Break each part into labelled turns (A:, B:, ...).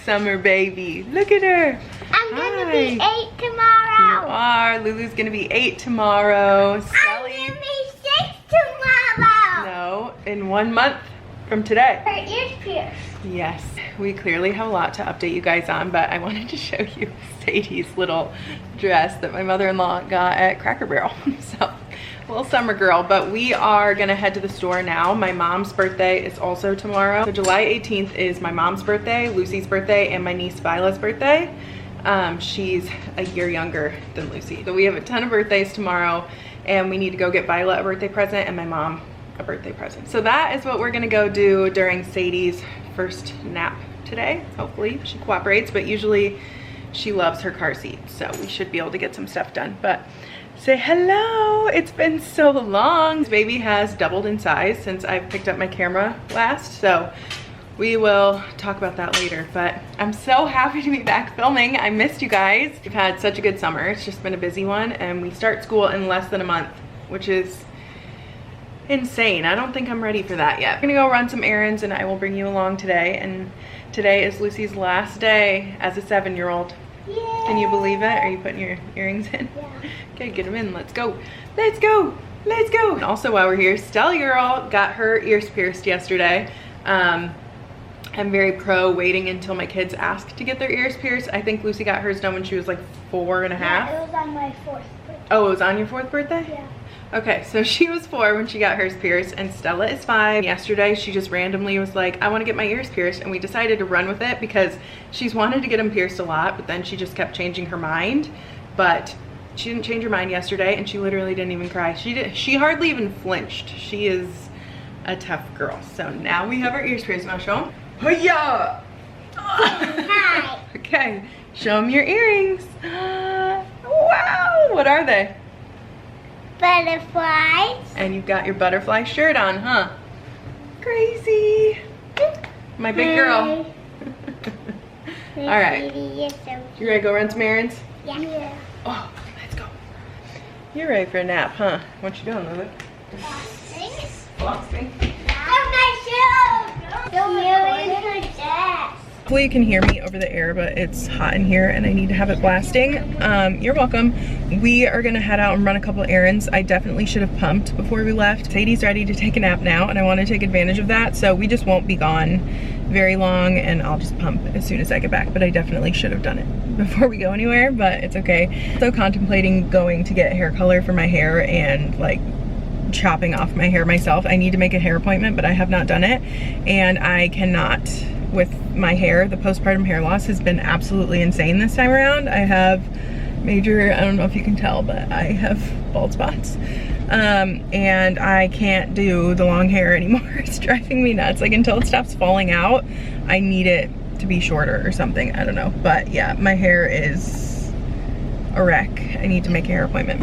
A: summer baby. Look at her.
B: I'm gonna be 8 tomorrow.
A: You are. Lulu's gonna be 8 tomorrow.
B: I'm gonna be 6 tomorrow.
A: No, in 1 month from today.
B: Her ears pierced.
A: Yes, we clearly have a lot to update you guys on, but I wanted to show you Sadie's little dress that my mother-in-law got at Cracker Barrel. So, little summer girl, but we are gonna head to the store now. My mom's birthday is also tomorrow. So July 18th is my mom's birthday, Lucy's birthday, and my niece Viola's birthday. She's a year younger than Lucy. So we have a ton of birthdays tomorrow, and we need to go get Viola a birthday present and my mom a birthday present. So that is what we're gonna go do during Sadie's first nap today. Hopefully she cooperates, but usually she loves her car seat, so we should be able to get some stuff done. But say hello, it's been so long. This baby has doubled in size since I picked up my camera last, so we will talk about that later. But I'm so happy to be back filming. I missed you guys. We've had such a good summer. It's just been a busy one, and we start school in less than a month, which is insane. I don't think I'm ready for that yet. I'm gonna go run some errands and I will bring you along today. And today is Lucy's last day as a 7-year-old.
B: Yeah.
A: Can you believe it? Are you putting your earrings in?
B: Yeah.
A: Okay, get them in. Let's go. Let's go. Let's go. And also while we're here, Stella girl got her ears pierced yesterday. I'm very pro waiting until my kids ask to get their ears pierced. I think Lucy got hers done when she was like 4 and a half.
B: Yeah, it was on my 4th birthday.
A: Oh, it was on your 4th birthday?
B: Yeah.
A: Okay, so she was 4 when she got hers pierced, and Stella is 5. Yesterday, she just randomly was like, I want to get my ears pierced, and we decided to run with it because she's wanted to get them pierced a lot, but then she just kept changing her mind. But she didn't change her mind yesterday, and she literally didn't even cry. She hardly even flinched. She is a tough girl. So now we have our ears pierced. Want to show them? Hi-ya!
B: Hi.
A: Okay, show them your earrings. Wow, what are they?
B: Butterflies.
A: And you've got your butterfly shirt on, huh? Crazy. My big girl. All right. You ready to go run some errands?
B: Yeah.
A: Oh, let's go. You're ready for a nap, huh? What you doing, Lulu? Flossing. Hopefully you can hear me over the air, but it's hot in here and I need to have it blasting. You're welcome. We are gonna head out and run a couple errands. I definitely should have pumped before we left. Sadie's ready to take a nap now and I want to take advantage of that, so we just won't be gone very long and I'll just pump as soon as I get back, but I definitely should have done it before we go anywhere, but it's okay. So contemplating going to get hair color for my hair and like chopping off my hair myself. I need to make a hair appointment, but I have not done it, and I cannot with my hair. The postpartum hair loss has been absolutely insane this time around. I have major, I don't know if you can tell, but I have bald spots. And I can't do the long hair anymore. It's driving me nuts. Like until it stops falling out, I need it to be shorter or something. I don't know. But yeah, my hair is a wreck. I need to make a hair appointment.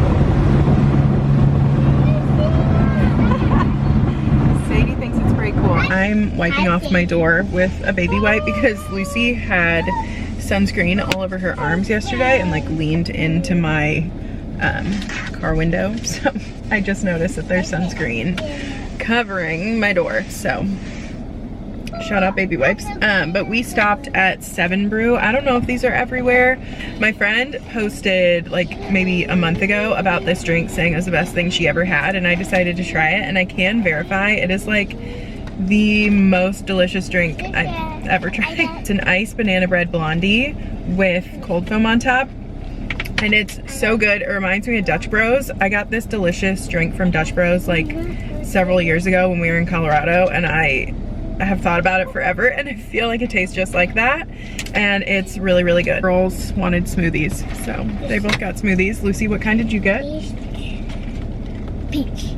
A: Sadie thinks it's pretty cool. I'm wiping off my door with a baby wipe because Lucy had sunscreen all over her arms yesterday and like leaned into my car window. So I just noticed that there's sunscreen covering my door. So shout out baby wipes. But we stopped at 7 Brew. I don't know if these are everywhere. My friend posted like maybe a month ago about this drink saying it was the best thing she ever had, and I decided to try it, and I can verify it is like the most delicious drink I've ever tried. It's an iced banana bread blondie with cold foam on top, and it's so good. It reminds me of Dutch Bros. I got this delicious drink from Dutch Bros like several years ago when we were in Colorado, and I have thought about it forever, and I feel like it tastes just like that, and it's really, really good. Girls wanted smoothies, so they both got smoothies. Lucy, what kind did you get?
B: Peach.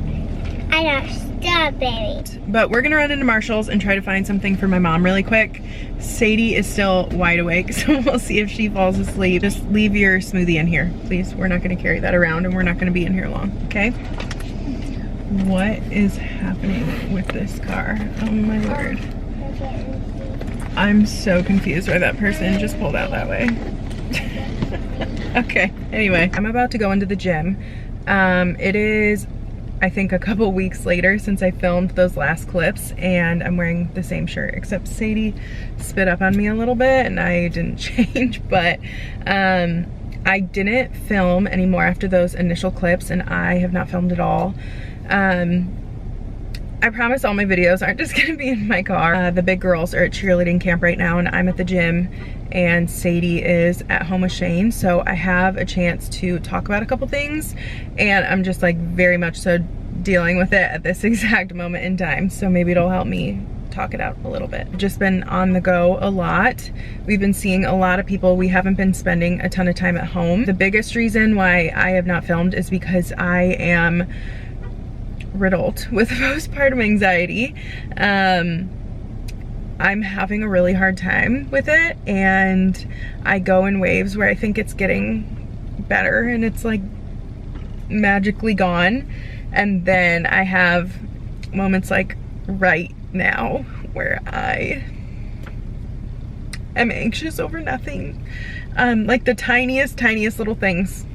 B: I got strawberry.
A: But we're gonna run into Marshall's and try to find something for my mom really quick. Sadie is still wide awake, so we'll see if she falls asleep. Just leave your smoothie in here, please. We're not gonna carry that around, and we're not gonna be in here long, okay? What is happening with this car? Oh my word. I'm so confused why that person just pulled out that way. Okay, anyway, I'm about to go into the gym. It is I think a couple weeks later since I filmed those last clips, and I'm wearing the same shirt, except Sadie spit up on me a little bit and I didn't change, but I didn't film anymore after those initial clips, and I have not filmed at all. I promise all my videos aren't just gonna be in my car. The big girls are at cheerleading camp right now and I'm at the gym, and Sadie is at home with Shane, so I have a chance to talk about a couple things, and I'm just like very much so dealing with it at this exact moment in time, so maybe it'll help me talk it out a little bit. I've just been on the go a lot. We've been seeing a lot of people. We haven't been spending a ton of time at home. The biggest reason why I have not filmed is because I am riddled with postpartum anxiety. I'm having a really hard time with it, and I go in waves where I think it's getting better and it's like magically gone, and then I have moments like right now where I am anxious over nothing, like the tiniest little things.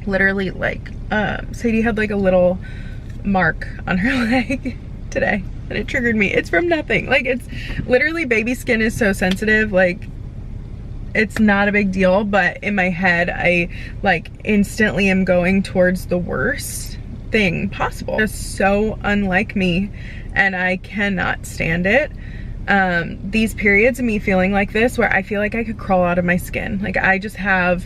A: Literally, like Sadie had like a little mark on her leg today and it triggered me. It's from nothing. Like, it's literally, baby skin is so sensitive, like it's not a big deal, but in my head I like instantly am going towards the worst thing possible. It's so unlike me and I cannot stand it. These periods of me feeling like this, where I feel like I could crawl out of my skin, like I just have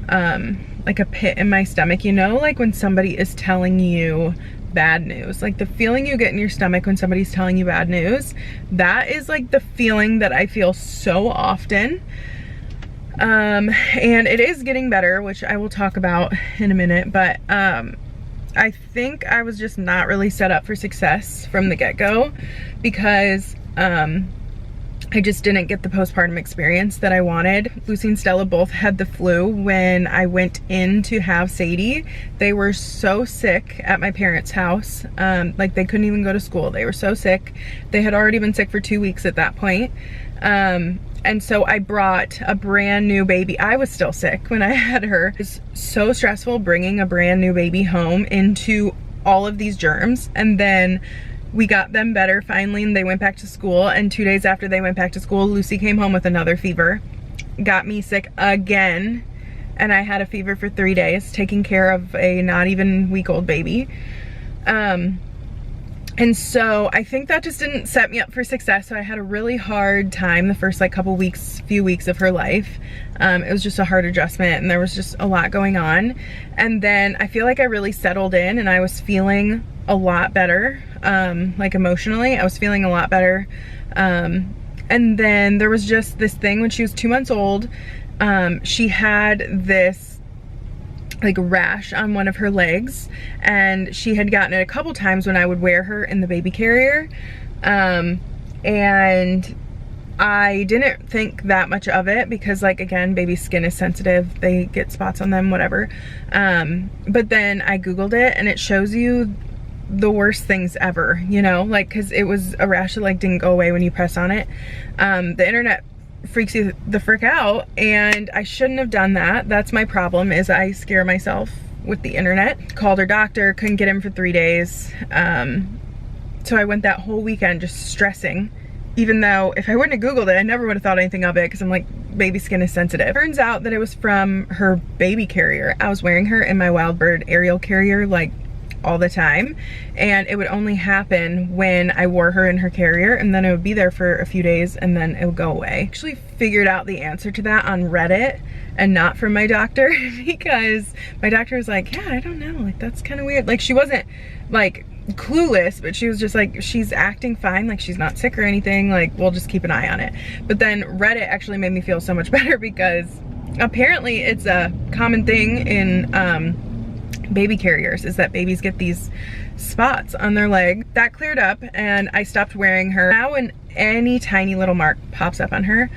A: like a pit in my stomach, you know, like when somebody is telling you bad news, like the feeling you get in your stomach when somebody's telling you bad news. That is like the feeling that I feel so often. And it is getting better, which I will talk about in a minute, but I think I was just not really set up for success from the get-go, because I just didn't get the postpartum experience that I wanted. Lucy and Stella both had the flu when I went in to have Sadie. They were so sick at my parents' house. Like they couldn't even go to school. They were so sick. They had already been sick for 2 weeks at that point. And so I brought a brand new baby. I was still sick when I had her. It's so stressful bringing a brand new baby home into all of these germs. And then we got them better finally, and they went back to school, and 2 days after they went back to school, Lucy came home with another fever, got me sick again, and I had a fever for 3 days taking care of a not even week-old baby. And so I think that just didn't set me up for success. So I had a really hard time the first like few weeks of her life. It was just a hard adjustment, and there was just a lot going on. And then I feel like I really settled in, and I was feeling a lot better. Like emotionally, I was feeling a lot better. And then there was just this thing when she was 2 months old. She had this like rash on one of her legs, and she had gotten it a couple times when I would wear her in the baby carrier. And I didn't think that much of it because, like, again, baby skin is sensitive. They get spots on them, whatever. But then I Googled it, and it shows you the worst things ever, you know, like, cause it was a rash that like didn't go away when you press on it. The internet freaks you the frick out, and I shouldn't have done that. That's my problem, is I scare myself with the internet. Called her doctor, couldn't get him for 3 days. So I went that whole weekend just stressing, even though if I wouldn't have Googled it, I never would have thought anything of it, because I'm like, baby skin is sensitive. Turns out that it was from her baby carrier. I was wearing her in my Wild Bird aerial carrier like all the time, and it would only happen when I wore her in her carrier, and then it would be there for a few days and then it would go away. I actually figured out the answer to that on Reddit and not from my doctor, because my doctor was like, yeah, I don't know, like that's kind of weird. Like, she wasn't like clueless, but she was just like, she's acting fine, like she's not sick or anything, like we'll just keep an eye on it. But then Reddit actually made me feel so much better, because apparently it's a common thing in baby carriers, is that babies get these spots on their leg. That cleared up, and I stopped wearing her. Now when any tiny little mark pops up on her,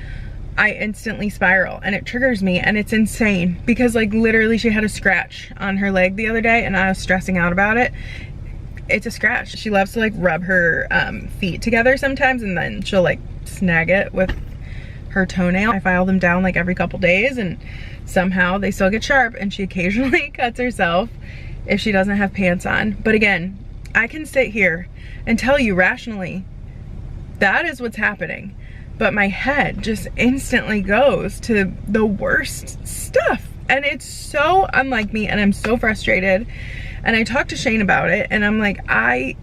A: I instantly spiral, and it triggers me, and it's insane, because like literally she had a scratch on her leg the other day and I was stressing out about it. It's a scratch. She loves to like rub her feet together sometimes, and then she'll like snag it with her toenail. I file them down like every couple days, and somehow they still get sharp, and she occasionally cuts herself. if she doesn't have pants on. But again, I can sit here and tell you rationally, that is what's happening. But my head just instantly goes to the worst stuff. And it's so unlike me, and I'm so frustrated. And I talked to Shane about it, and I'm like, I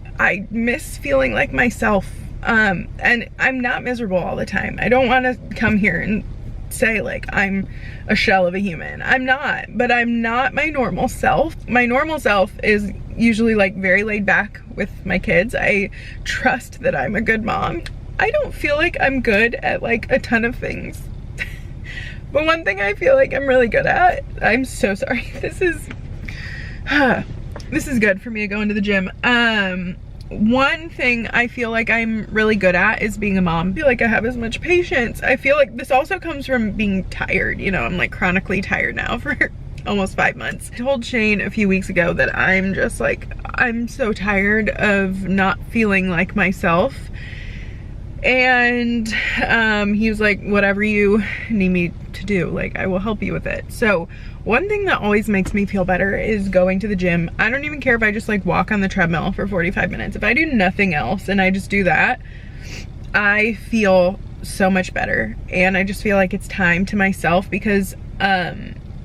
A: miss feeling like myself. And I'm not miserable all the time. I don't want to come here and say like I'm a shell of a human. I'm not, but I'm not my normal self. My normal self is usually like very laid back with my kids. I trust that I'm a good mom. I don't feel like I'm good at like a ton of things. But one thing I feel like I'm really good at, I'm so sorry. This is good for me to go into the gym. One thing I feel like I'm really good at is being a mom. I feel like I have as much patience. I feel like this also comes from being tired. You know, I'm like chronically tired now for almost 5 months. I told Shane a few weeks ago that I'm just like, I'm so tired of not feeling like myself. And he was like, whatever you need me to do, like I will help you with it. So one thing that always makes me feel better is going to the gym. I don't even care if I just like walk on the treadmill for 45 minutes. If I do nothing else and I just do that, I feel so much better. And I just feel like it's time to myself, because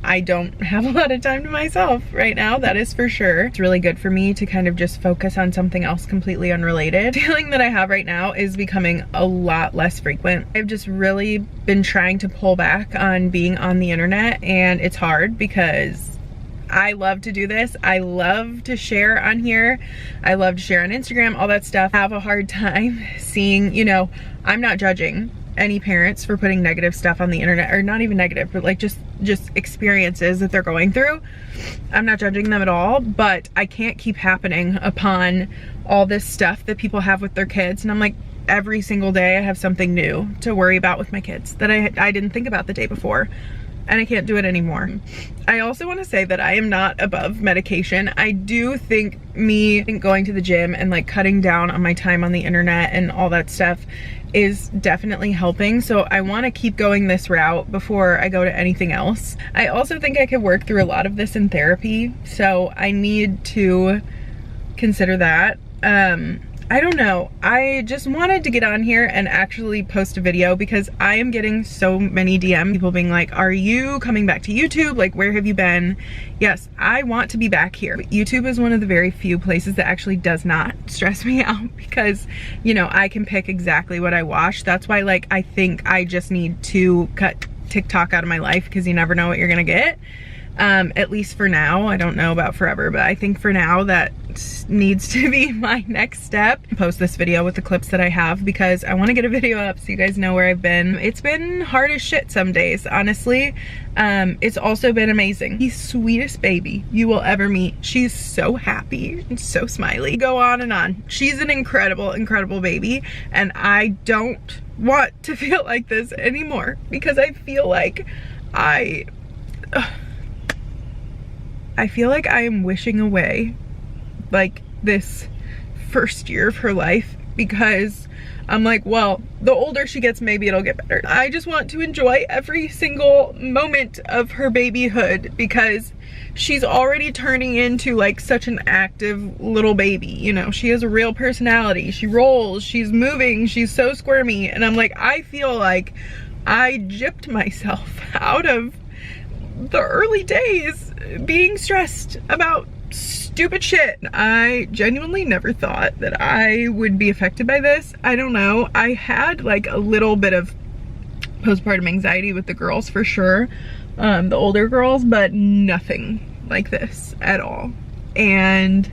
A: I don't have a lot of time to myself right now, that is for sure. It's really good for me to kind of just focus on something else completely unrelated. The feeling that I have right now is becoming a lot less frequent. I've just really been trying to pull back on being on the internet, and it's hard because I love to do this. I love to share on here. I love to share on Instagram, all that stuff. I have a hard time seeing, you know, I'm not judging any parents for putting negative stuff on the internet, or not even negative, but like just experiences that they're going through. I'm not judging them at all, but I can't keep happening upon all this stuff that people have with their kids. And I'm like, every single day I have something new to worry about with my kids that I didn't think about the day before, and I can't do it anymore. I also want to say that I am not above medication. I do think going to the gym and like cutting down on my time on the internet and all that stuff is definitely helping. So I want to keep going this route before I go to anything else. I also think I could work through a lot of this in therapy, so I need to consider that. I don't know. I just wanted to get on here and actually post a video, because I am getting so many DMs, people being like, are you coming back to YouTube? Like, where have you been? Yes, I want to be back here. But YouTube is one of the very few places that actually does not stress me out, because, you know, I can pick exactly what I watch. That's why, like, I think I just need to cut TikTok out of my life, because you never know what you're gonna get. At least for now. I don't know about forever, but I think for now that needs to be my next step. Post this video with the clips that I have, because I want to get a video up so you guys know where I've been. It's been hard as shit some days, honestly. It's also been amazing. The sweetest baby you will ever meet. She's so happy and so smiley. Go on and on. She's an incredible, incredible baby, and I don't want to feel like this anymore, because I feel like I feel like I am wishing away like this first year of her life, because I'm like, well, the older she gets, maybe it'll get better. I just want to enjoy every single moment of her babyhood, because she's already turning into like such an active little baby. You know, she has a real personality. She rolls, she's moving, she's so squirmy. And I'm like, I feel like I gypped myself out of the early days being stressed about stupid shit. I genuinely never thought that I would be affected by this. I don't know. I had like a little bit of postpartum anxiety with the girls for sure, the older girls, but nothing like this at all. And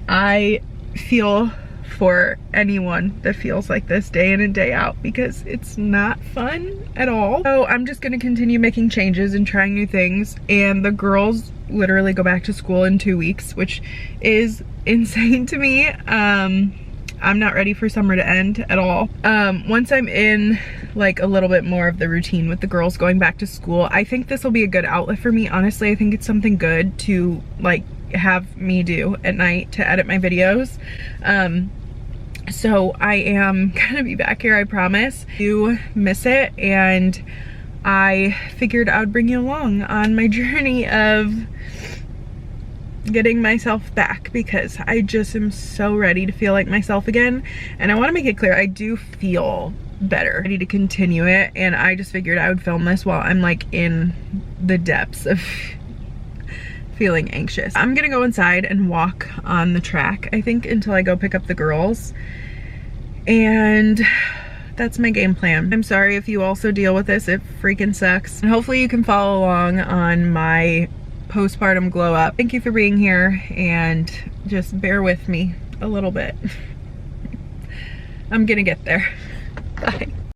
A: I feel for anyone that feels like this day in and day out, because it's not fun at all. So I'm just gonna continue making changes and trying new things. And the girls literally go back to school in 2 weeks, which is insane to me. I'm not ready for summer to end at all. Once I'm in like a little bit more of the routine with the girls going back to school, I think this will be a good outlet for me. Honestly, I think it's something good to like have me do at night to edit my videos. So I am gonna be back here, I promise. You miss it, and I figured I would bring you along on my journey of getting myself back because I just am so ready to feel like myself again. And I want to make it clear, I do feel better, ready to continue it, and I just figured I would film this while I'm like in the depths of feeling anxious. I'm gonna go inside and walk on the track, I think, until I go pick up the girls, and that's my game plan. I'm sorry if you also deal with this, it freaking sucks. And hopefully you can follow along on my postpartum glow up. Thank you for being here, and just bear with me a little bit. I'm gonna get there. Bye.